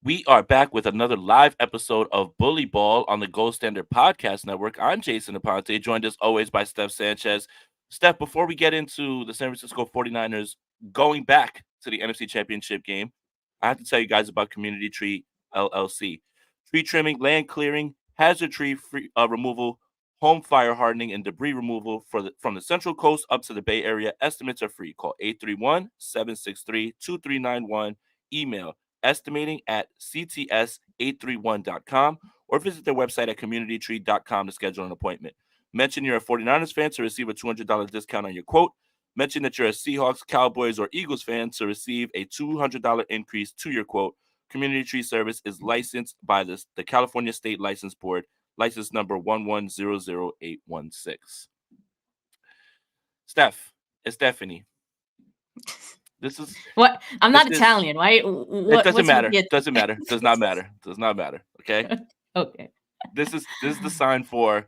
We are back with another live episode of Bully Ball on the Gold Standard Podcast Network. I'm Jason Aponte, joined as always by Steph Sanchez. Steph, before we get into the San Francisco 49ers going back to the NFC Championship game, I have to tell you guys about Community Tree LLC. Tree trimming, land clearing, hazard tree free, removal, home fire hardening, and debris removal from the Central Coast up to the Bay Area. Estimates are free. Call 831-763-2391. Email estimating at cts831.com or visit their website at communitytree.com to schedule an appointment. Mention you're a 49ers fan to receive a $200 discount on your quote. Mention that you're a Seahawks, Cowboys, or Eagles fan to receive a $200 increase to your quote. Community Tree Service is licensed by the California State License Board, license number 1100816. Steph, it's Stephanie. This is What? I'm this not is Italian. Why? It What? doesn't What's with matter. the? Doesn't matter. Does not matter. Does not matter. Okay. Okay. This is the sign for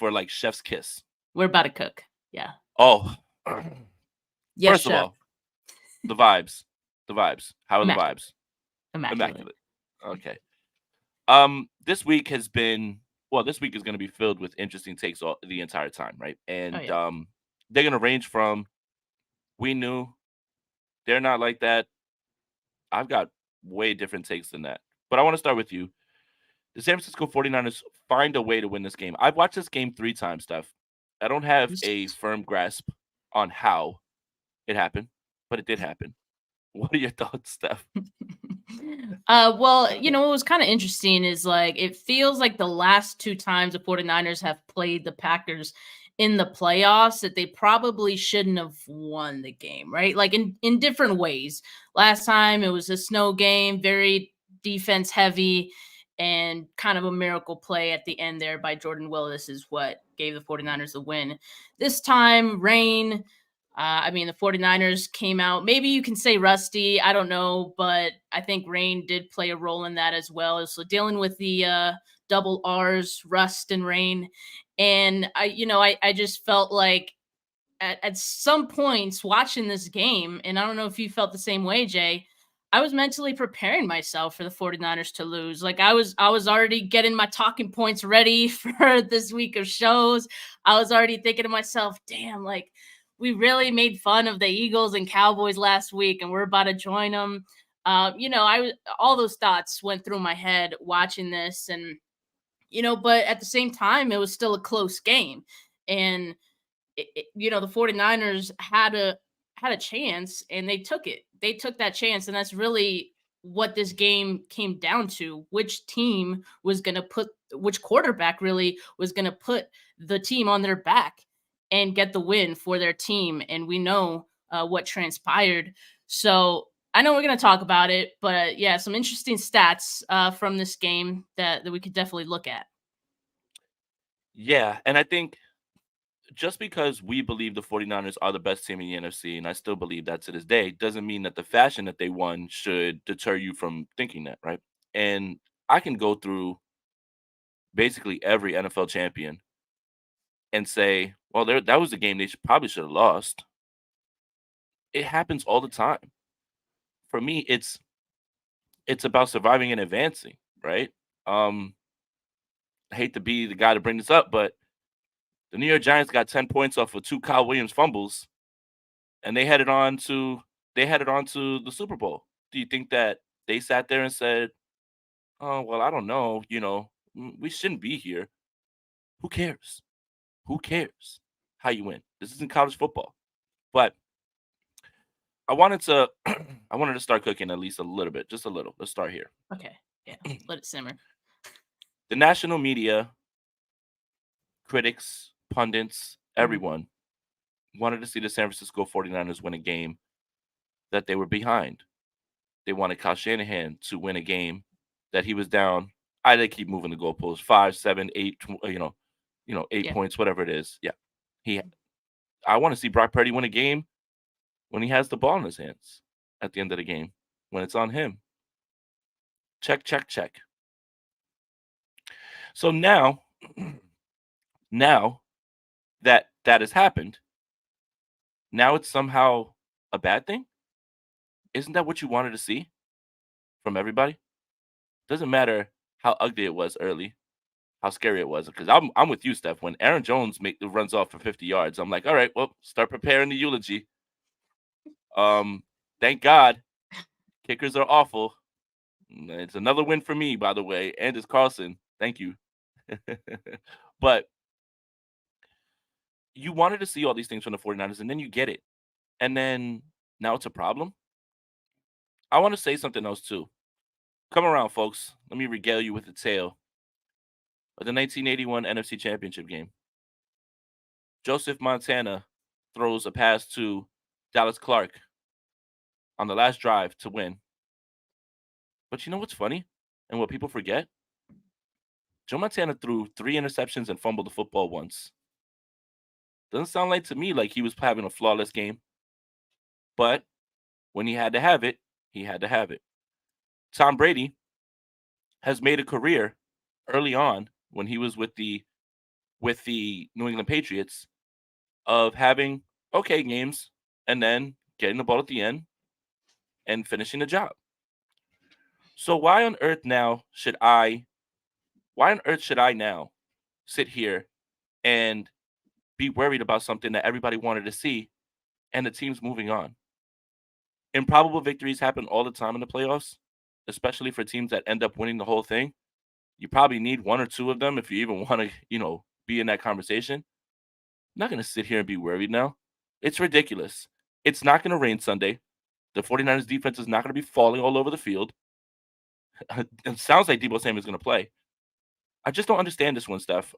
like chef's kiss. We're about to cook. Yeah. Oh, Yes, first of chef. all, the vibes. The vibes. How are the Immaculate. vibes? Immaculate. Immaculate. Okay. This week has been this week is going to be filled with interesting takes all the entire time, right? And Oh yeah. they're going to range from we knew they're not like that. I've got way different takes than that. But I want to start with you. The San Francisco 49ers find a way to win this game. I've watched this game 3 times, Steph. I don't have a firm grasp on how it happened, but it did happen. What are your thoughts, Steph? Well, what was kind of interesting is like it feels like the last 2 times the 49ers have played the Packers in the playoffs that they probably shouldn't have won the game, right? Like in different ways. Last time it was a snow game, very defense heavy, and kind of a miracle play at the end there by Jordan Willis is what gave the 49ers the win. This time, rain. The 49ers came out, maybe you can say rusty, I don't know, but I think rain did play a role in that as well. So dealing with the double R's, rust and rain. And I just felt like at some points watching this game, and I don't know if you felt the same way, Jay, I was mentally preparing myself for the 49ers to lose. Like I was already getting my talking points ready for this week of shows. I was already thinking to myself, damn, like we really made fun of the Eagles and Cowboys last week and we're about to join them. All those thoughts went through my head watching this, and but at the same time it was still a close game. And the 49ers had a chance and they took it. They took that chance, and that's really what this game came down to. Which team was going to put which quarterback really was going to put the team on their back and get the win for their team, and we know what transpired. So I know we're going to talk about it, but yeah, some interesting stats from this game that we could definitely look at. Yeah, and I think just because we believe the 49ers are the best team in the NFC, and I still believe that to this day, doesn't mean that the fashion that they won should deter you from thinking that, right? And I can go through basically every NFL champion and say, well, that was the game they probably should have lost. It happens all the time. For me, it's about surviving and advancing, right? Um, I hate to be the guy to bring this up, but the New York Giants got 10 points off of 2 Kyle Williams fumbles, and they headed on to the Super Bowl. Do you think that they sat there and said, "Oh, well, I don't know, we shouldn't be here. Who cares? Who cares how you win? This isn't college football." But I wanted to I wanted to start cooking at least a little bit, just a little. Let's start here. Okay, yeah, let it simmer. The national media, critics, pundits, Mhm. everyone wanted to see the San Francisco 49ers win a game that they were behind. They wanted Kyle Shanahan to win a game that he was down. They keep moving the goalposts 5, 7, 8, 8 Yeah. points, whatever it is. Yeah. He I want to see Brock Purdy win a game when he has the ball in his hands at the end of the game, when it's on him. Check, check, check. So now, now that has happened, now it's somehow a bad thing? Isn't that what you wanted to see from everybody. Doesn't matter how ugly it was early, how scary it was. Because I'm with you, Steph. When Aaron Jones runs off for 50 yards, I'm like, all right, well, start preparing the eulogy. Um, thank God, kickers are awful. It's another win for me, by the way, and it's Carlson. Thank you. But you wanted to see all these things from the 49ers, and then you get it. And then now it's a problem. I want to say something else, too. Come around, folks. Let me regale you with the tale of the 1981 NFC Championship game. Joseph Montana throws a pass to Dallas Clark on the last drive to win. But you know what's funny and what people forget? Joe Montana threw 3 interceptions and fumbled the football once. Doesn't sound like to me like he was having a flawless game. But when he had to have it, he had to have it. Tom Brady has made a career early on when he was with the New England Patriots of having okay games and then getting the ball at the end and finishing the job. So why on earth should I now sit here and be worried about something that everybody wanted to see and the team's moving on? Improbable victories happen all the time in the playoffs, especially for teams that end up winning the whole thing. You probably need one or two of them if you even want to, be in that conversation. I'm not going to sit here and be worried now. It's ridiculous. It's not going to rain Sunday. The 49ers defense is not going to be falling all over the field. It sounds like Debo Samuel is going to play. I just don't understand this one, Steph.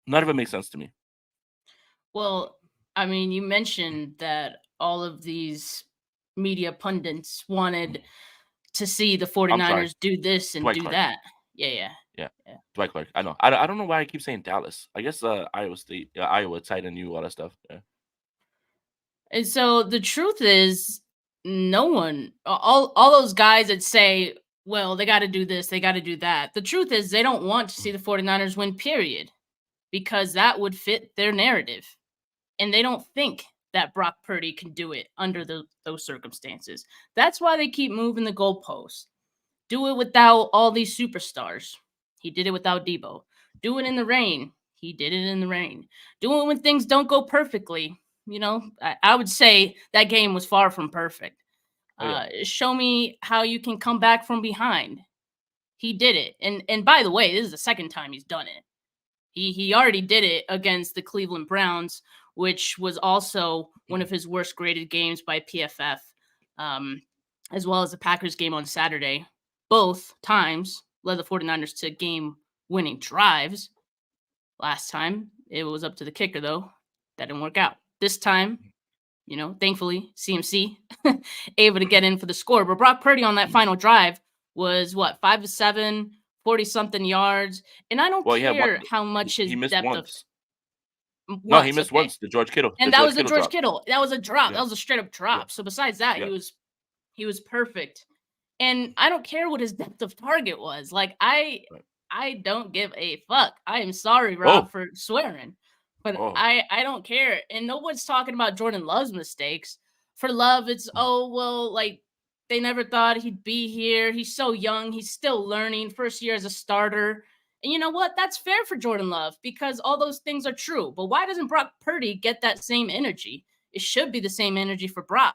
None of it makes sense to me. Well, I mean, you mentioned that all of these media pundits wanted to see the I'm sorry. 49ers do this and Dwight do Clark. that. Yeah, yeah. Yeah. Yeah. Dwight Clark. I know. I don't know why I keep saying Dallas. I guess Iowa State, Iowa, tight end, you, all that stuff. Yeah. And so the truth is, no one, all those guys that say, well, they got to do this, they got to do that. The truth is, they don't want to see the 49ers win, period, because that would fit their narrative. And they don't think that Brock Purdy can do it under those circumstances. That's why they keep moving the goalposts. Do it without all these superstars. He did it without Debo. Do it in the rain. He did it in the rain. Do it when things don't go perfectly. I would say that game was far from perfect. Oh yeah. Show me how you can come back from behind. He did it. And by the way, this is the second time he's done it. He already did it against the Cleveland Browns, which was also one of his worst graded games by PFF, as well as the Packers game on Saturday. Both times led the 49ers to game-winning drives. Last time, it was up to the kicker, though. That didn't work out. This time, thankfully, CMC able to get in for the score. But Brock Purdy on that final drive was, 5 of 7, 40-something yards. And I don't Well, care how much his he missed depth of once. No, he once, missed okay. once. The George Kittle. The And that George was a Kittle George drop. Kittle. That was a drop. Yeah. That was a straight up Yeah. drop. So besides that, Yeah. he was perfect. And I don't care what his depth of target was. Like I don't give a fuck. I am sorry, Rob, Oh. for swearing. But Oh. I don't care. And no one's talking about Jordan Love's mistakes. For Love, it's like they never thought he'd be here. He's so young. He's still learning. First year as a starter. And you know what? That's fair for Jordan Love because all those things are true. But why doesn't Brock Purdy get that same energy? It should be the same energy for Brock.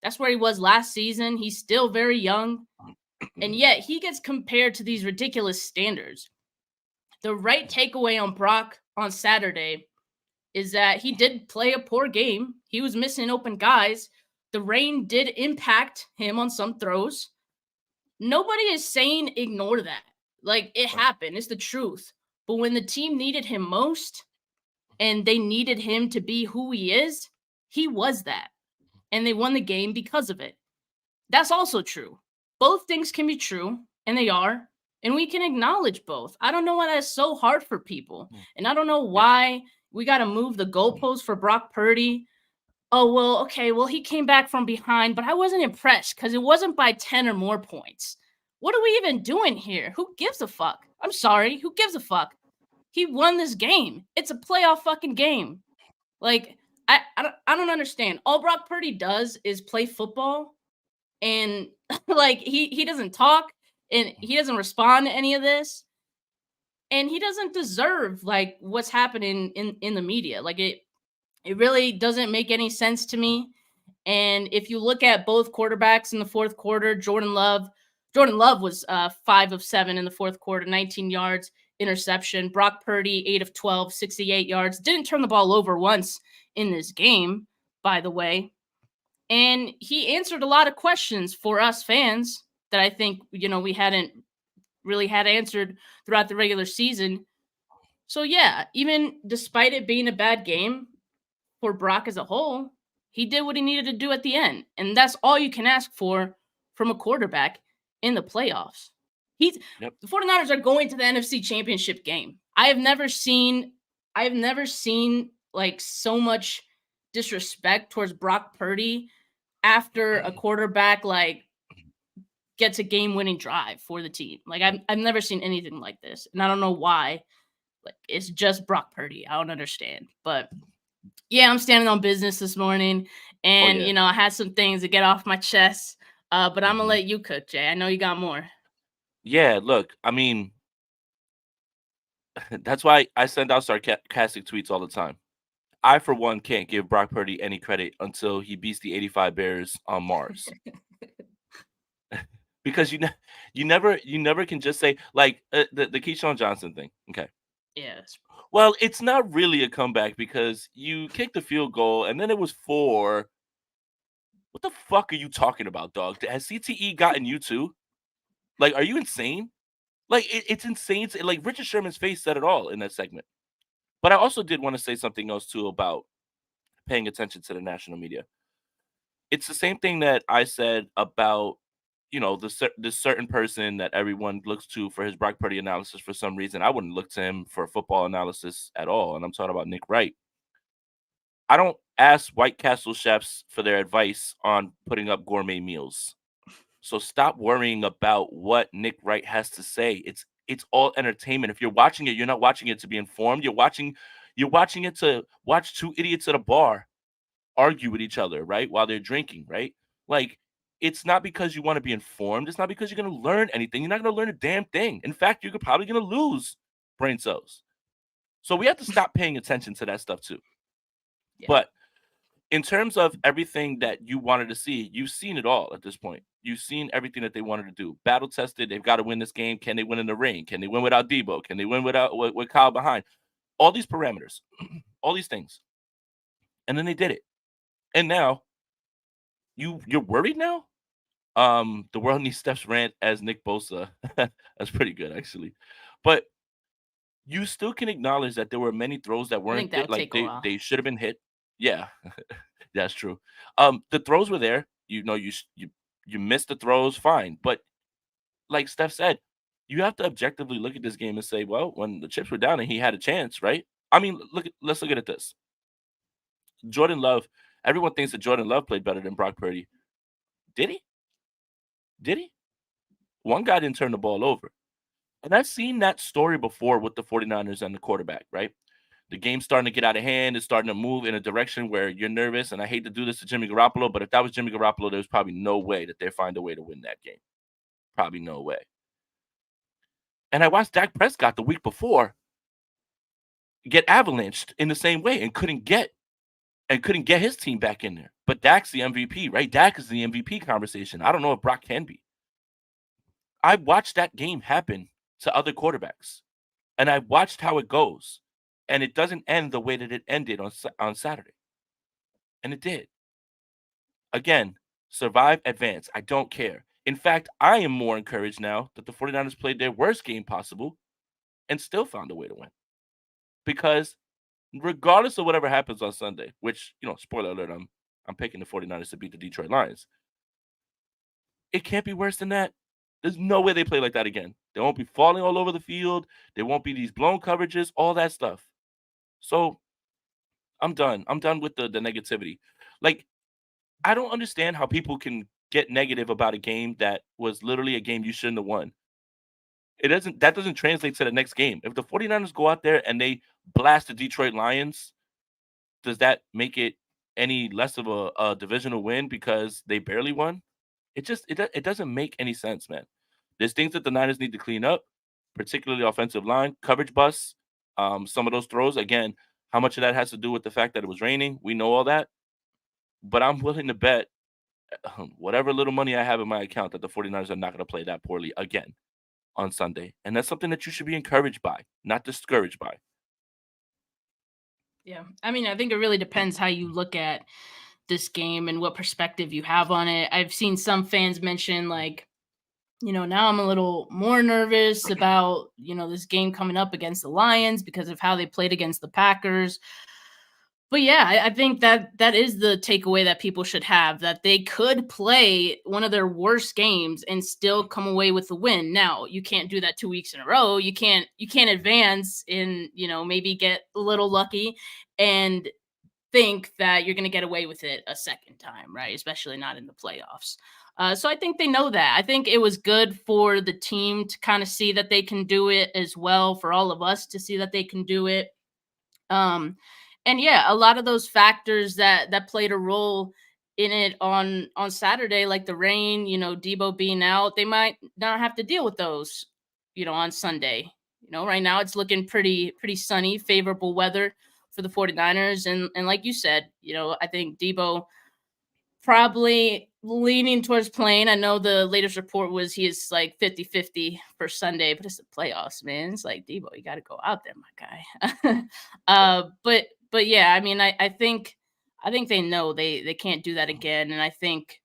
That's where he was last season. He's still very young. And yet he gets compared to these ridiculous standards. The right takeaway on Brock on Saturday is that he did play a poor game. He was missing open guys. The rain did impact him on some throws. Nobody is saying ignore that. Like, it happened. It's the truth. But when the team needed him most and they needed him to be who he is, he was that. And they won the game because of it. That's also true. Both things can be true, and they are. And we can acknowledge both. I don't know why that's so hard for people. And I don't know why we got to move the goalposts for Brock Purdy. Oh, well, okay, well, he came back from behind, but I wasn't impressed because it wasn't by 10 or more points. What are we even doing here? Who gives a fuck? I'm sorry. Who gives a fuck? He won this game. It's a playoff fucking game. Like, I don't understand. All Brock Purdy does is play football. And Like he doesn't talk and he doesn't respond to any of this, and he doesn't deserve like what's happening in the media. Like it really doesn't make any sense to me. And if you look at both quarterbacks in the fourth quarter, Jordan Love was 5 of 7 in the fourth quarter, 19 yards, interception. Brock Purdy, 8 of 12, 68 yards. Didn't turn the ball over once in this game, by the way. And he answered a lot of questions for us fans that I think, we hadn't really had answered throughout the regular season. So yeah, even despite it being a bad game for Brock as a whole, he did what he needed to do at the end. And that's all you can ask for from a quarterback in the playoffs. He's Yep. The 49ers are going to the NFC Championship game. I have never seen like so much disrespect towards Brock Purdy after a quarterback like gets a game-winning drive for the team. Like I've never seen anything like this. And I don't know why. Like it's just Brock Purdy. I don't understand. But yeah, I'm standing on business this morning, Oh and yeah. I had some things to get off my chest. But I'm gonna Mhm. let you cook, Jay. I know you got more. Yeah, look, I mean, that's why I send out sarcastic tweets all the time. I, for one, can't give Brock Purdy any credit until he beats the 85 Bears on Mars. Because you never can just say like the Keyshawn Johnson thing. Okay. Yes. Well, it's not really a comeback because you kicked the field goal and then it was 4. What the fuck are you talking about, dog? Has CTE gotten you too? Like, are you insane? Like, it's insane. Like, Richard Sherman's face said it all in that segment. But I also did want to say something else too about paying attention to the national media. It's the same thing that I said about this certain person that everyone looks to for his Brock Purdy analysis. For some reason, I wouldn't look to him for football analysis at all, and I'm talking about Nick Wright. I don't ask White Castle chefs for their advice on putting up gourmet meals. So stop worrying about what Nick Wright has to say. It's all entertainment. If you're watching it, you're not watching it to be informed. You're watching it to watch two idiots at a bar argue with each other, right? While they're drinking, right? Like, it's not because you want to be informed. It's not because you're going to learn anything. You're not going to learn a damn thing. In fact, you're probably going to lose brain cells. So we have to stop paying attention to that stuff too. Yeah. But in terms of everything that you wanted to see, you've seen it all at this point. You've seen everything that they wanted to do. Battle tested. They've got to win this game. Can they win in the rain? Can they win without Debo? Can they win without with Kyle behind? All these parameters, all these things, and then they did it. And now you're worried now. The world needs Steph's rant as Nick Bosa. That's pretty good actually, but you still can acknowledge that there were many throws that I weren't think that would like take a they while. they should have been hit. Yeah, that's true. The throws were there. You missed the throws, fine. But like Steph said, you have to objectively look at this game and say, well, when the chips were down and he had a chance, right? I mean, let's look at this. Jordan Love. Everyone thinks that Jordan Love played better than Brock Purdy. Did he? Did he? One guy didn't turn the ball over. And I've seen that story before with the 49ers and the quarterback, right? The game's starting to get out of hand. It's starting to move in a direction where you're nervous. And I hate to do this to Jimmy Garoppolo, but if that was Jimmy Garoppolo, there's probably no way that they'd find a way to win that game. Probably no way. And I watched Dak Prescott the week before get avalanched in the same way and couldn't get his team back in there. But Dak's the MVP, right? Dak is the MVP conversation. I don't know if Brock can be. I watched that game happen to other quarterbacks, and I watched how it goes, and it doesn't end the way that it ended on Saturday, and it did. Again, survive, advance. I don't care. In fact, I am more encouraged now that the 49ers played their worst game possible and still found a way to win. Because regardless of whatever happens on Sunday, which, spoiler alert, I'm picking the 49ers to beat the Detroit Lions. It can't be worse than that. There's no way they play like that again. They won't be falling all over the field. There won't be these blown coverages, all that stuff. So I'm done. I'm done with the negativity. Like, I don't understand how people can get negative about a game that was literally a game you shouldn't have won. That doesn't translate to the next game. If the 49ers go out there and they blast the Detroit Lions, does that make it any less of a divisional win because they barely won? It doesn't make any sense, man. There's things that the Niners need to clean up, particularly offensive line, coverage busts, some of those throws. Again, how much of that has to do with the fact that it was raining? We know all that. But I'm willing to bet whatever little money I have in my account that the 49ers are not going to play that poorly again on Sunday. And that's something that you should be encouraged by, not discouraged by. Yeah. I mean, I think it really depends how you look at this game and what perspective you have on it. I've seen some fans mention, like, now I'm a little more nervous about, this game coming up against the Lions because of how they played against the Packers. But yeah, I think that is the takeaway that people should have, that they could play one of their worst games and still come away with the win. Now, you can't do that 2 weeks in a row. You can't advance and, maybe get a little lucky and think that you're going to get away with it a second time, right? Especially not in the playoffs. So I think they know that. I think it was good for the team to kind of see that they can do it as well, for all of us to see that they can do it. Um, and yeah, a lot of those factors that played a role in it on Saturday, like the rain, Debo being out, they might not have to deal with those, on Sunday. Right now it's looking pretty sunny, favorable weather for the 49ers. And like you said, I think Debo probably leaning towards playing. I know the latest report was he is like 50-50 for Sunday, but it's the playoffs, man. It's like, Debo, you got to go out there, my guy. Yeah. But yeah, I mean, I think they know they can't do that again. And I think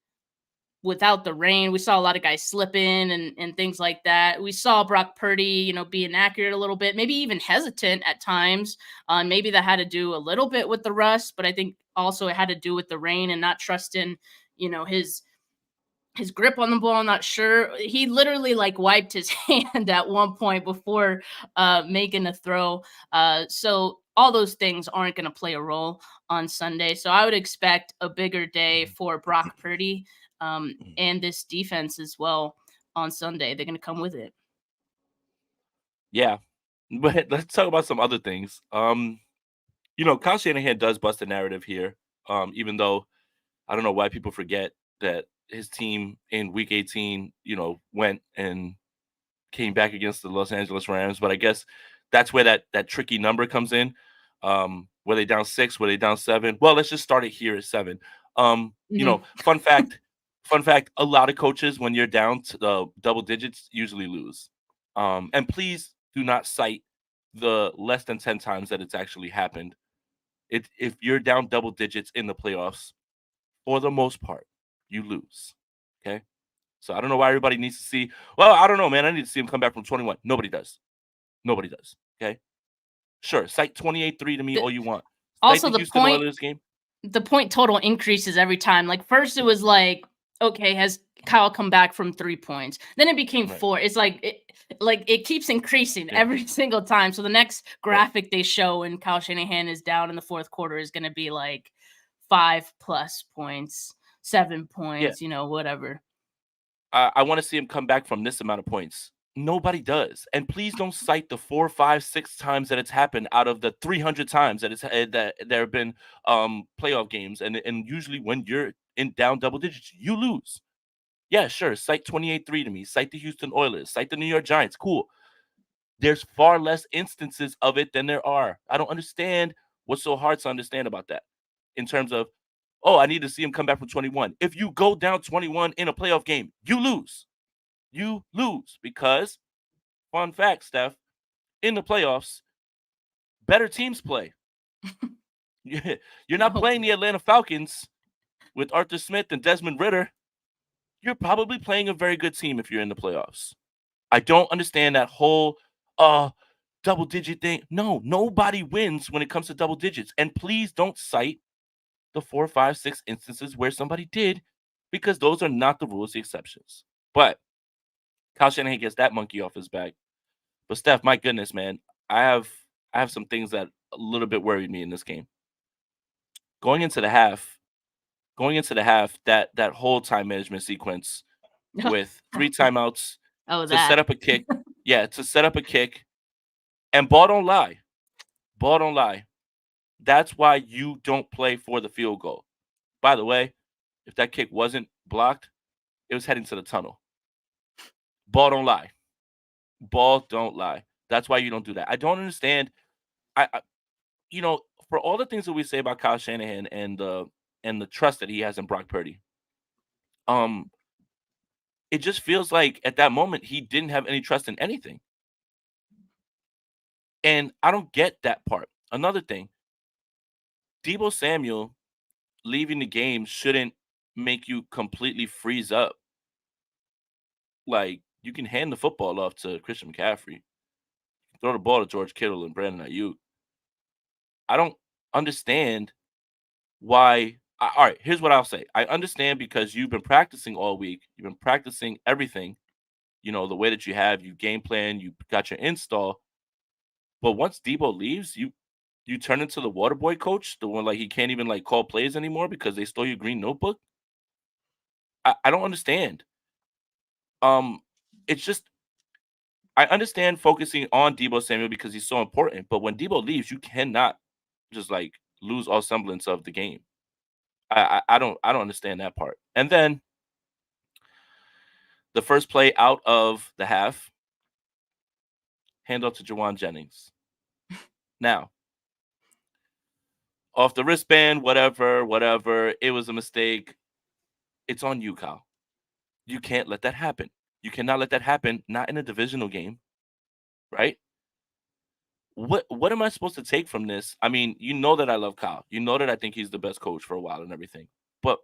without the rain, we saw a lot of guys slipping and things like that. We saw Brock Purdy, be inaccurate a little bit, maybe even hesitant at times. Maybe that had to do a little bit with the rust, but I think also it had to do with the rain and not trusting, his grip on the ball. I'm not sure. He literally like wiped his hand at one point before making a throw. So all those things aren't going to play a role on Sunday. So I would expect a bigger day for Brock Purdy and this defense as well on Sunday. They're going to come with it. Yeah. But let's talk about some other things. Kyle Shanahan does bust a narrative here. Even though I don't know why people forget that his team in week 18, went and came back against the Los Angeles Rams. But I guess that's where that tricky number comes in. Were they down 6? Were they down 7? Well, let's just start it here at 7. Mhm. Fun fact, a lot of coaches, when you're down to double digits, usually lose. And please do not cite the less than 10 times that it's actually happened. If you're down double digits in the playoffs, for the most part, you lose. Okay. So I don't know why everybody needs to see. Well, I don't know, man. I need to see him come back from 21. Nobody does. Nobody does. Okay. Sure. Cite 28-3 to me The- all you want. Cite Also, the Houston Oilers game. the point total increases every time. Like first it was like, okay, has Kyle come back from 3 points? Then it became Right. 4. It's like it keeps increasing Yeah. every single time. So the next Right. graphic they show when Kyle Shanahan is down in the fourth quarter is going to be like 5+ points, 7 Yeah. points, whatever. I want to see him come back from this amount of points. Nobody does. And please don't cite the 4, 5, 6 times that it's happened out of the 300 times that that there have been playoff games. And usually when you're in down double digits, you lose. Yeah, sure. Cite 28-3 to me. Cite the Houston Oilers. Cite the New York Giants. Cool. There's far less instances of it than there are. I don't understand what's so hard to understand about that in terms of, oh, I need to see him come back from 21. If you go down 21 in a playoff game, you lose. You lose because, fun fact, Steph, in the playoffs, better teams play. You're not Oh playing the boy. Atlanta Falcons with Arthur Smith and Desmond Ritter. You're probably playing a very good team if you're in the playoffs. I don't understand that whole double digit thing. No, nobody wins when it comes to double digits. And please don't cite the 4, 5, 6 instances where somebody did, because those are not the rules, the exceptions. But Kyle Shanahan gets that monkey off his back. But Steph, my goodness, man, I have I have some things that a little bit worried me in this game. Going into the half, that whole time management sequence with 3 timeouts Oh, to set that. up a kick. Yeah, to set up a kick. And ball don't lie. Ball don't lie. That's why you don't play for the field goal. By the way, if that kick wasn't blocked, It was heading to the tunnel. Ball don't lie. Ball don't lie. That's why you don't do that. I don't understand. I you know, for all the things that we say about Kyle Shanahan and the trust that he has in Brock Purdy, um, it just feels like at that moment he didn't have any trust in anything. And I don't get that part. Another thing, Debo Samuel leaving the game shouldn't make you completely freeze up. Like you can hand the football off to Christian McCaffrey, throw the ball to George Kittle and Brandon Ayuk. I don't understand why. All right, here's what I'll say. I understand because you've been practicing all week. You've been practicing everything. You know the way that you have. You game plan. You got your install. But once Debo leaves, you turn into the water boy coach, the one like he can't even like call plays anymore because they stole your green notebook. I don't understand. Um, it's just I understand focusing on Debo Samuel because he's so important. But when Debo leaves, you cannot just like lose all semblance of the game. I don't understand that part. And then the first play out of the half, handoff to Jawan Jennings. Now, off the wristband, whatever. It was a mistake. It's on you, Kyle. You can't let that happen. You cannot let that happen, not in a divisional game, right? What am I supposed to take from this? I mean, you know that I love Kyle. You know that I think he's the best coach for a while and everything. But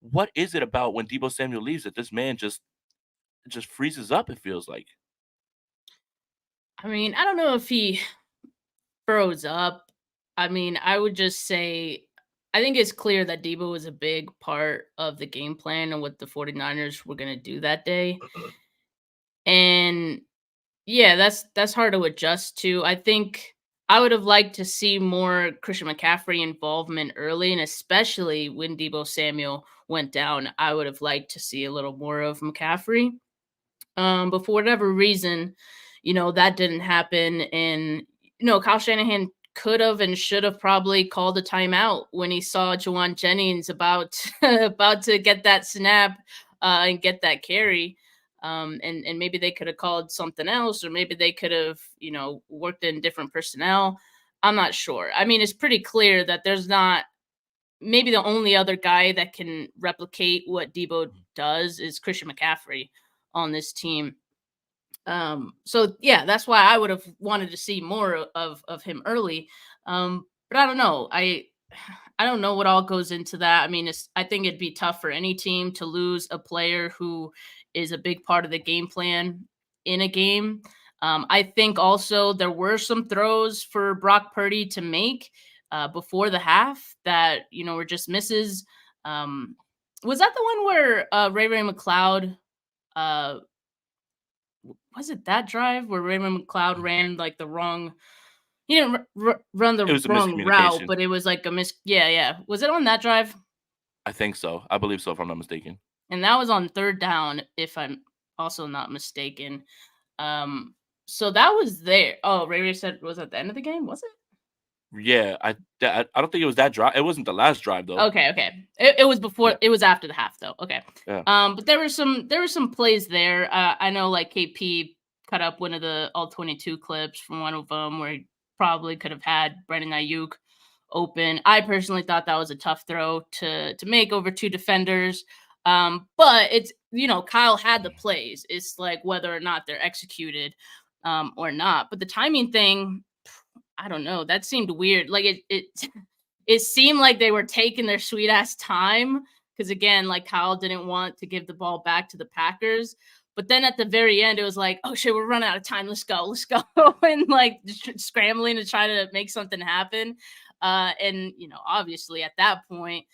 what is it about when Debo Samuel leaves that this man just freezes up, it feels like? I mean, I don't know if he froze up. I mean, I would just say I think it's clear that Debo was a big part of the game plan and what the 49ers were going to do that day. And yeah, that's hard to adjust to. I think I would have liked to see more Christian McCaffrey involvement early, and especially when Debo Samuel went down, I would have liked to see a little more of McCaffrey. But for whatever reason, that didn't happen. And, Kyle Shanahan could have and should have probably called a timeout when he saw Jawan Jennings about about to get that snap and get that carry. And maybe they could have called something else, or maybe they could have, worked in different personnel. I'm not sure. I mean, it's pretty clear that there's not maybe the only other guy that can replicate what Debo does is Christian McCaffrey on this team. So yeah, that's why I would have wanted to see more of him early. But I don't know. I don't know what all goes into that. I mean, I think it'd be tough for any team to lose a player who is a big part of the game plan in a game. I think also there were some throws for Brock Purdy to make before the half that were just misses. Was that the one where Ray McLeod uh, was it that drive where Raymond McLeod ran like the wrong? He didn't run It the was a wrong route, miscommunication. but it was like a miss. Yeah, yeah. Was it on that drive? I think so. I believe so, if I'm not mistaken. And that was on third down, if I'm also not mistaken. Um, so that was there. Oh, Ray said was at the end of the game. Was it? Yeah, I don't think it was that drive. It wasn't the last drive though. Okay, okay. It was before. Yeah, It was after the half, though. Okay. yeah. But there were some plays there. I know like KP cut up one of the all 22 clips from one of them where he probably could have had Brandon Ayuk open. I personally thought that was a tough throw to make over two defenders. But it's Kyle had the plays. It's like whether or not they're executed or not. But the timing thing, I don't know. That seemed weird. Like it it seemed like they were taking their sweet ass time because again, like Kyle didn't want to give the ball back to the Packers. But then at the very end, it was like, oh shit, we're running out of time. Let's go, and like scrambling to try to make something happen. And obviously at that point,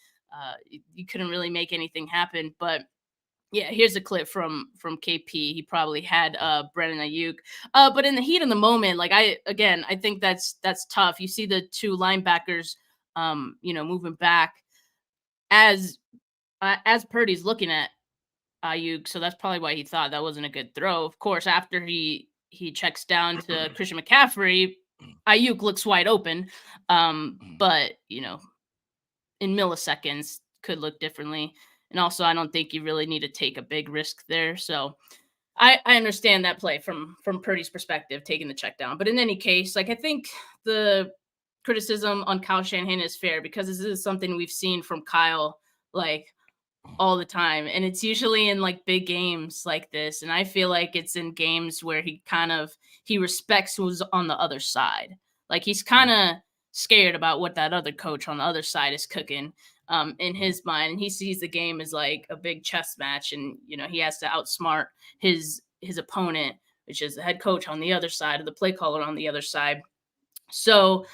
you couldn't really make anything happen. But yeah, here's a clip from KP. He probably had Brandon Ayuk. But in the heat of the moment, like I think that's tough. You see the two linebackers moving back as Purdy's looking at Ayuk, so that's probably why he thought that wasn't a good throw. Of course, after he checks down to Christian McCaffrey, Ayuk looks wide open. But in milliseconds could look differently. and also I don't think you really need to take a big risk there. So I understand that play from Purdy's perspective, taking the check down. But in any case, like I think the criticism on Kyle Shanahan is fair because this is something we've seen from Kyle like all the time, and it's usually in like big games like this, and I feel like it's in games where he respects who's on the other side. Like he's kind Mhm, of scared about what that other coach on the other side is cooking in mhm. his mind, and he sees the game as like a big chess match, and he has to outsmart his opponent, which is the head coach on the other side, or the play caller on the other side. So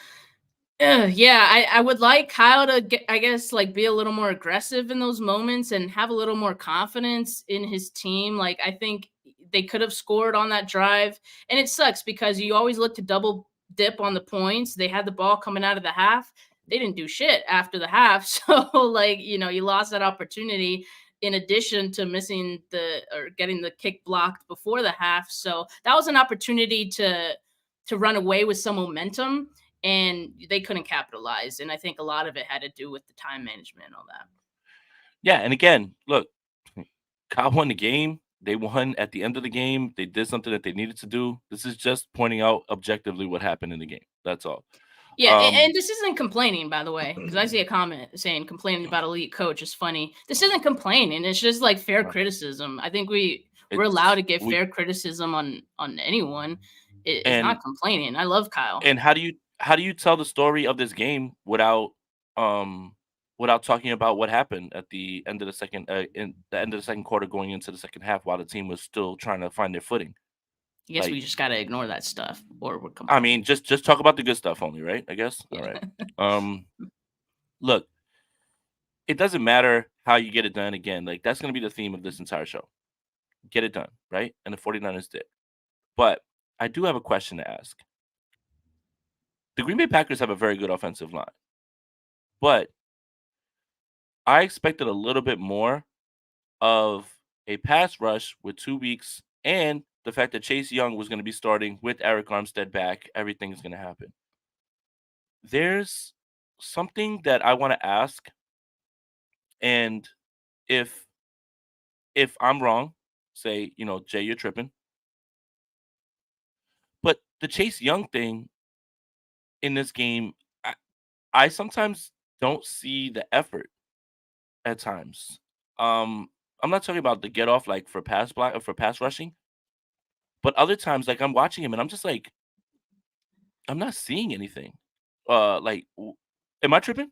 yeah, I would like Kyle to get, I guess, like be a little more aggressive in those moments and have a little more confidence in his team. Like I think they could have scored on that drive, and it sucks because you always look to double dip on the points. They had the ball coming out of the half. They didn't do shit after the half, so like you lost that opportunity. In addition to missing the or getting the kick blocked before the half, so that was an opportunity to run away with some momentum, and they couldn't capitalize. And I think a lot of it had to do with the time management and all that. Yeah, and again, look, Kyle won the game. They won at the end of the game. They did something that they needed to do. This is just pointing out objectively what happened in the game. That's all. Yeah, Um, and this isn't complaining, by the way, because I see a comment saying complaining about elite coach is funny. This isn't complaining. It's just like fair uh, criticism. I think we're allowed it's to give we fair criticism on anyone. It's and not complaining. I love Kyle. and how do you tell the story of this game um without talking about what happened at the end of the second in the end of the second quarter going into the second half while the team was still trying to find their footing? I guess Like, we just gotta ignore that stuff, or we're I complaining. mean, just talk about the good stuff only, right? I guess. All Yeah. right. Um, look, it doesn't matter how you get it done. Again, like that's going to be the theme of this entire show. Get it done, right? And the 49ers did. But I do have a question to ask. The Green Bay Packers have a very good offensive line, but I expected a little bit more of a pass rush with 2 weeks and the fact that Chase Young was going to be starting with Eric Armstead back. Everything's going to happen. There's something that I want to ask, and if I'm wrong, say, Jay, you're tripping. But the Chase Young thing in this game, I, I sometimes don't see the effort at times. Um, I'm not talking about the get off like for pass block for pass rushing, but other times like I'm watching him and I'm just like I'm not seeing anything. Am I tripping?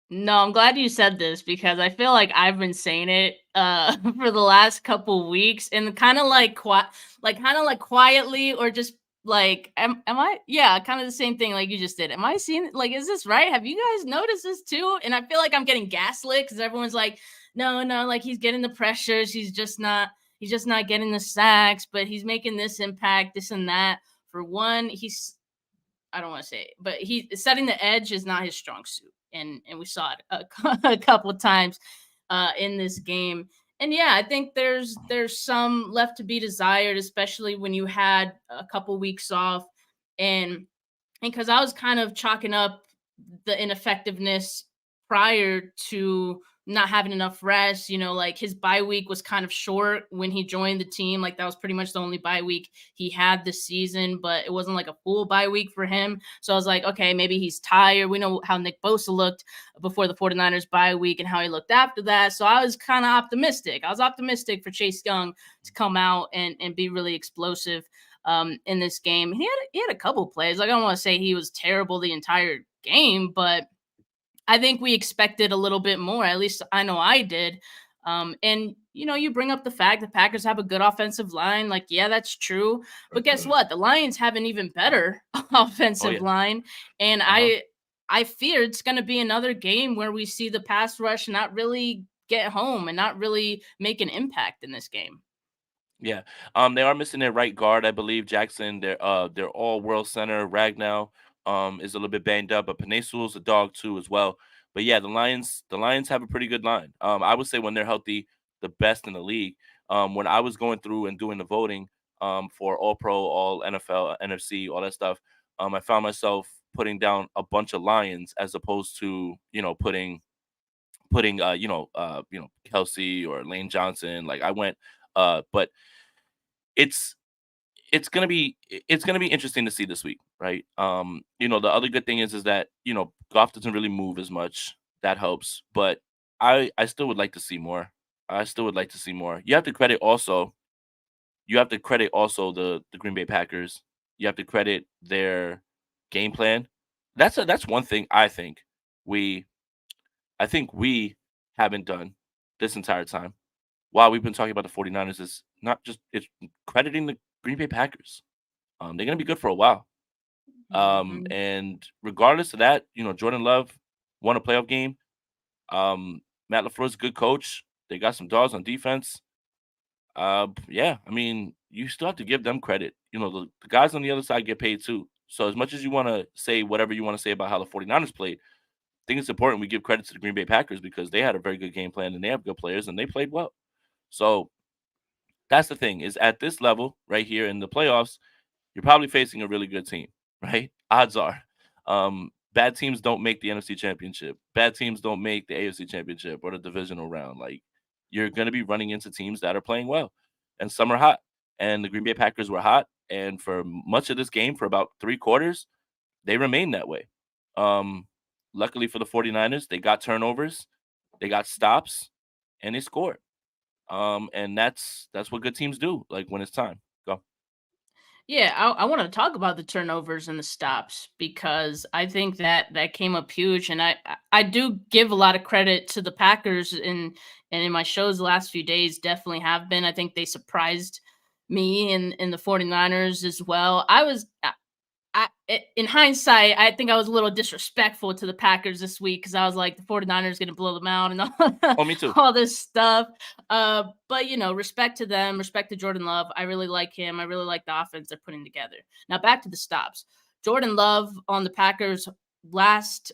No, I'm glad you said this because I feel like I've been saying it for the last couple weeks, and kind of like quietly, or just like am I, yeah, kind of the same thing like you just did. Am I seeing, like, is this right? Have you guys noticed this too? And I feel like I'm getting gaslit because everyone's like, no, no, like he's getting the pressures, he's just not getting the sacks, but he's making this impact, this and that. For one, he's, I don't want to say it, but he setting the edge is not his strong suit, and we saw it a couple of times in this game. And yeah, I think there's some left to be desired, especially when you had a couple weeks off, and because I was kind of chalking up the ineffectiveness prior to not having enough rest. Like his bye week was kind of short when he joined the team. Like that was pretty much the only bye week he had this season, but it wasn't like a full bye week for him. So I was like, okay, maybe he's tired. We know how Nick Bosa looked before the 49ers bye week and how he looked after that. So I was kind of optimistic. I was optimistic for Chase Young to come out and be really explosive in this game. He had a couple plays. Like, I don't want to say he was terrible the entire game, but I think we expected a little bit more. At least I know I did. And you bring up the fact the Packers have a good offensive line. Like, yeah, that's true. But guess what? The Lions have an even better Oh offensive yeah. line, and Uh-huh. I fear it's going to be another game where we see the pass rush not really get home and not really make an impact in this game. Yeah. They are missing their right guard, I believe. Jackson, their all world center, Ragnow, is a little bit banged up, but Penesul's a dog too as well. But yeah, the Lions have a pretty good line. I would say when they're healthy, the best in the league. When I was going through and doing the voting for all pro, all NFL, NFC, all that stuff, I found myself putting down a bunch of Lions as opposed to, putting putting Kelsey or Lane Johnson. Like I went, but it's it's gonna be interesting to see this week, right? The other good thing is that Goff doesn't really move as much. That helps, but I still would like to see more. I still would like to see more. You have to credit also the Green Bay Packers. You have to credit their game plan. That's one thing we I think we haven't done this entire time while we've been talking about the 49ers is not just it's crediting the Green Bay Packers. They're gonna be good for a while. Mhm. And regardless of that, Jordan Love won a playoff game. Matt LaFleur's a good coach. They got some dogs on defense. Yeah, I mean, you still have to give them credit. The guys on the other side get paid too. So as much as you want to say whatever you want to say about how the 49ers played, I think it's important we give credit to the Green Bay Packers because they had a very good game plan and they have good players and they played well. So that's the thing is at this level right here in the playoffs, you're probably facing a really good team, right? Odds are. Bad teams don't make the NFC Championship. Bad teams don't make the AFC Championship or the divisional round. Like you're going to be running into teams that are playing well, and some are hot. And the Green Bay Packers were hot, and for much of this game, for about 3 quarters, they remained that way. Um, Luckily for the 49ers, they got turnovers, they got stops, and they scored. And that's what good teams do. Like when it's time, go. Yeah, I want to talk about the turnovers and the stops because I think that that came up huge, and I do give a lot of credit to the Packers and in my shows the last few days definitely have been. I think they surprised me in the 49ers as well. In hindsight, I think I was a little disrespectful to the Packers this week because I was like, the 49ers going to blow them out and all, Oh, me too. all this stuff. But, respect to them, respect to Jordan Love. I really like him. I really like the offense they're putting together. Now, back to the stops. Jordan Love on the Packers first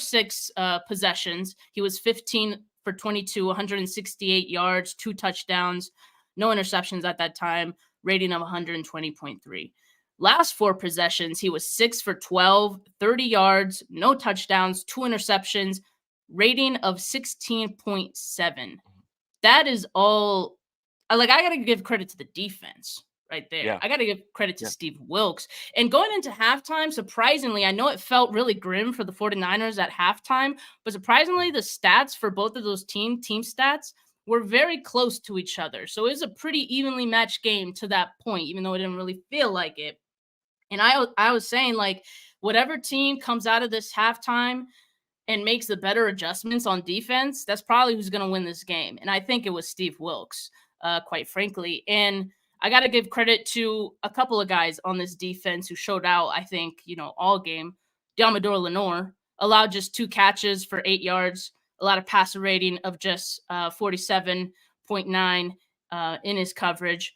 six possessions, he was 15 for 22, 168 yards, 2 touchdowns, no interceptions at that time, rating of 120.3. Last four possessions, he was 6 for 12, 30 yards, no touchdowns, 2 interceptions, rating of 16.7. That is all. I got to give credit to the defense right there. Yeah, I got to give credit to yeah. Steve Wilkes. And going into halftime, surprisingly, I know it felt really grim for the 49ers at halftime, but surprisingly, the stats for both of those team stats were very close to each other. So it was a pretty evenly matched game to that point, even though it didn't really feel like it. And I was saying, like, whatever team comes out of this halftime and makes the better adjustments on defense, that's probably who's going to win this game. And I think it was Steve Wilkes, quite frankly. And I got to give credit to a couple of guys on this defense who showed out, I think, all game. Diamador Lenore allowed just 2 catches for 8 yards, a lot of passer rating of just 47.9 in his coverage.